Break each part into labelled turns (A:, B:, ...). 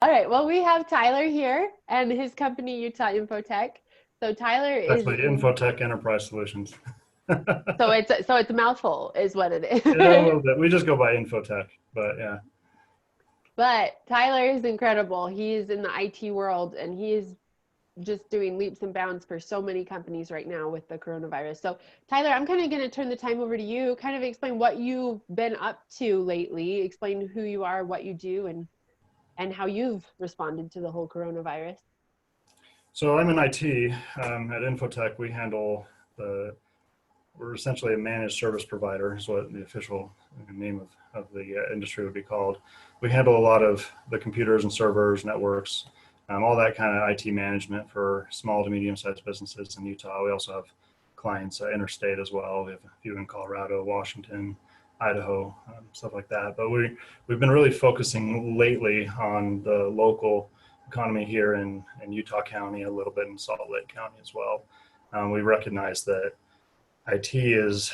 A: All right, well, we have Tyler here and his company, Utah InfoTech. So Tyler is
B: Actually, InfoTech Enterprise Solutions.
A: so it's a mouthful is what it
B: Yeah, a
A: is.
B: little bit. We just go by InfoTech, but yeah.
A: But Tyler is incredible. He is in the IT world and he is just doing leaps and bounds for so many companies right now with the coronavirus. So Tyler, I'm kind of going to turn the time over to you, kind of explain what you've been up to lately, explain who you are, what you do, and how you've responded to the whole coronavirus.
B: So I'm in IT at InfoTech. We're essentially a managed service provider, is what the official name of the industry would be called. We handle a lot of the computers and servers, networks, all that kind of IT management for small to medium-sized businesses in Utah. We also have clients interstate as well. We have a few in Colorado, Washington, Idaho, stuff like that. But we've been really focusing lately on the local economy here in Utah County, a little bit in Salt Lake County as well. We recognize that IT is,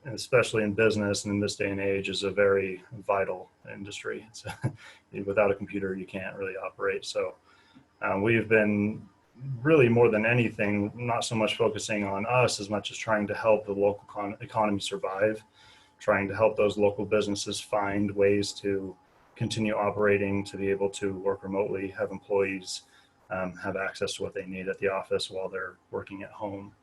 B: especially in business and in this day and age, is a very vital industry. Without a computer, you can't really operate. So we've been really more than anything, not so much focusing on us as much as trying to help the local economy survive, trying to help those local businesses find ways to continue operating, to be able to work remotely, have employees have access to what they need at the office while they're working at home.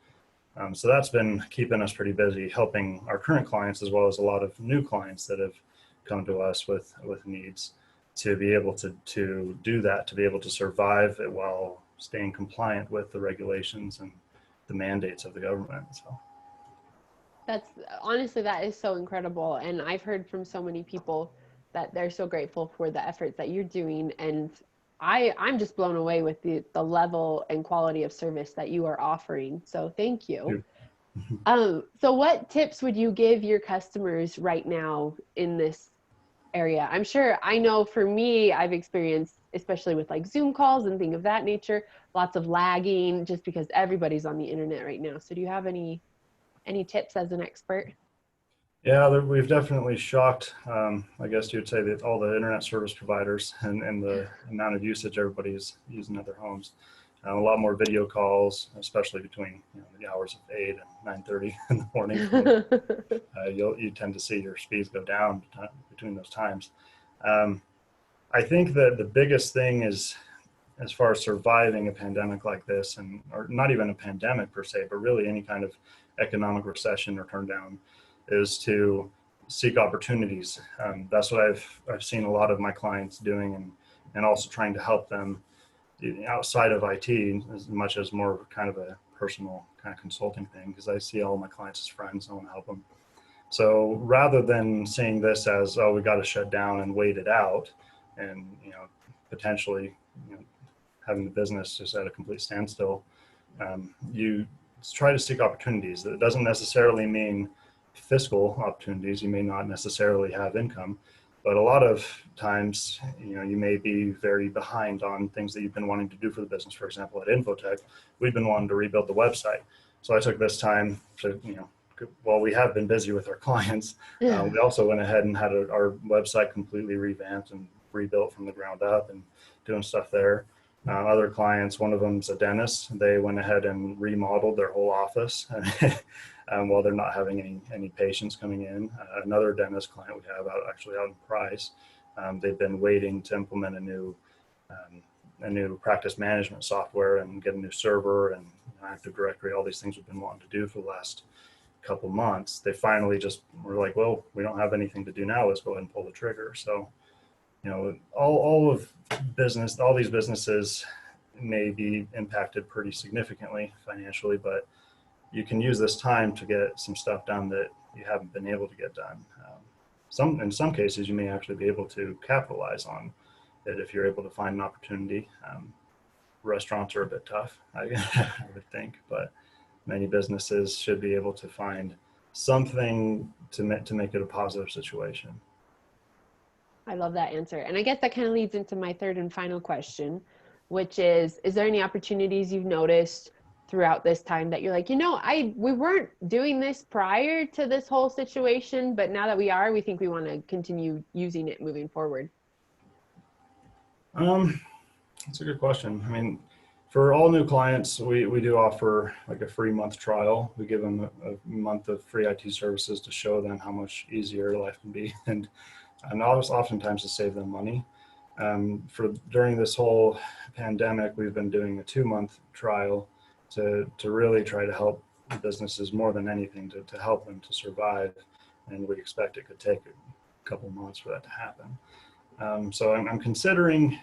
B: So that's been keeping us pretty busy, helping our current clients as well as a lot of new clients that have come to us with needs to be able to do that, to be able to survive it while staying compliant with the regulations and the mandates of the government. So
A: That's honestly, that is so incredible. And I've heard from so many people that they're so grateful for the efforts that you're doing. And I'm just blown away with the level and quality of service that you are offering. So thank you. So what tips would you give your customers right now in this area? I'm sure I know for me, I've experienced, especially with like Zoom calls and things of that nature, lots of lagging just because everybody's on the internet right now. So do you have any tips as an expert?
B: yeah, we've definitely shocked, I guess you'd say, that all the internet service providers and the amount of usage everybody's using at their homes. A lot more video calls, especially between the hours of 8 and 9:30 in the morning. You tend to see your speeds go down between those times. Um, I think that the biggest thing is, as far as surviving a pandemic like this, and or not even a pandemic per se, but really any kind of economic recession or turndown, is to seek opportunities. That's what I've seen a lot of my clients doing, and also trying to help them outside of IT as much as more kind of a personal kind of consulting thing, because I see all my clients as friends. I want to help them. So rather than seeing this as, oh, we got to shut down and wait it out, and potentially having the business just at a complete standstill, you try to seek opportunities. That doesn't necessarily mean fiscal opportunities. You may not necessarily have income, but a lot of times, you may be very behind on things that you've been wanting to do for the business. For example, at InfoTech, we've been wanting to rebuild the website. So I took this time to, while we have been busy with our clients, we also went ahead and had our website completely revamped and rebuilt from the ground up and doing stuff there. Other clients, one of them's a dentist. They went ahead and remodeled their whole office while they're not having any patients coming in. Another dentist client we have actually out in Price, they've been waiting to implement a new practice management software and get a new server and Active Directory, all these things we've been wanting to do for the last couple months. They finally just were like, well, we don't have anything to do now. Let's go ahead and pull the trigger. So all of business, all these businesses may be impacted pretty significantly financially, but you can use this time to get some stuff done that you haven't been able to get done. In some cases, you may actually be able to capitalize on it if you're able to find an opportunity. Restaurants are a bit tough, I would think, but many businesses should be able to find something to make it a positive situation.
A: I love that answer. And I guess that kind of leads into my third and final question, which is there any opportunities you've noticed throughout this time that you're like, we weren't doing this prior to this whole situation, but now that we are, we think we want to continue using it moving forward?
B: Um, that's a good question. I mean, for all new clients, we do offer like a free month trial. We give them a month of free IT services to show them how much easier life can be, and oftentimes to save them money. For during this whole pandemic, we've been doing a 2 month trial to really try to help businesses more than anything to help them to survive, and we expect it could take a couple months for that to happen. So I'm considering.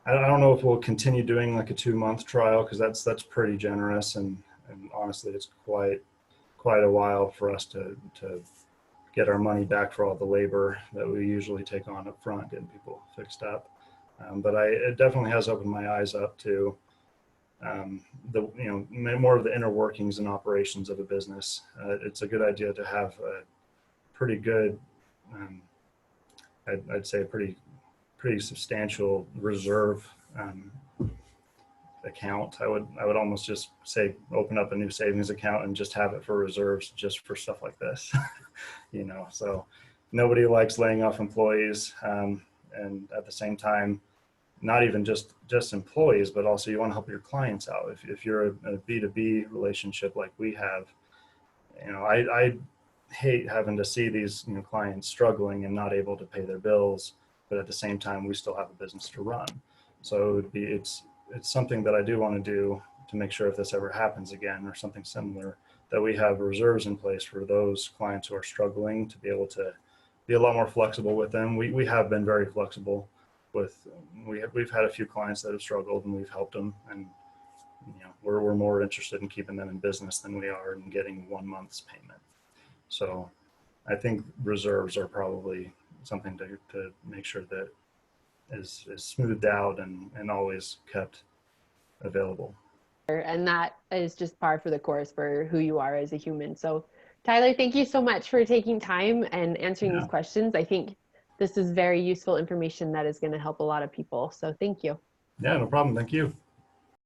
B: I don't know if we'll continue doing like a 2 month trial because that's pretty generous, and honestly, it's quite a while for us to get our money back for all the labor that we usually take on up front getting people fixed up. But it definitely has opened my eyes up to the more of the inner workings and operations of a business. It's a good idea to have a pretty good, um, I'd say a pretty substantial reserve account. I would almost just say open up a new savings account and just have it for reserves just for stuff like this. So nobody likes laying off employees, and at the same time, not even just employees, but also you want to help your clients out. If you're a B2B relationship like we have, I hate having to see these clients struggling and not able to pay their bills, but at the same time we still have a business to run. So it's something that I do want to do to make sure if this ever happens again or something similar, that we have reserves in place for those clients who are struggling to be able to be a lot more flexible with them. We have been very flexible with, we've had a few clients that have struggled and we've helped them, and we're more interested in keeping them in business than we are in getting 1 month's payment. So I think reserves are probably something to make sure that is smoothed out and always kept available.
A: And that is just par for the course for who you are as a human. So Tyler, thank you so much for taking time and answering these
B: Yeah,
A: questions. I think this is very useful information that is going to help a lot of people. So thank you.
B: yeah, no problem. Thank you.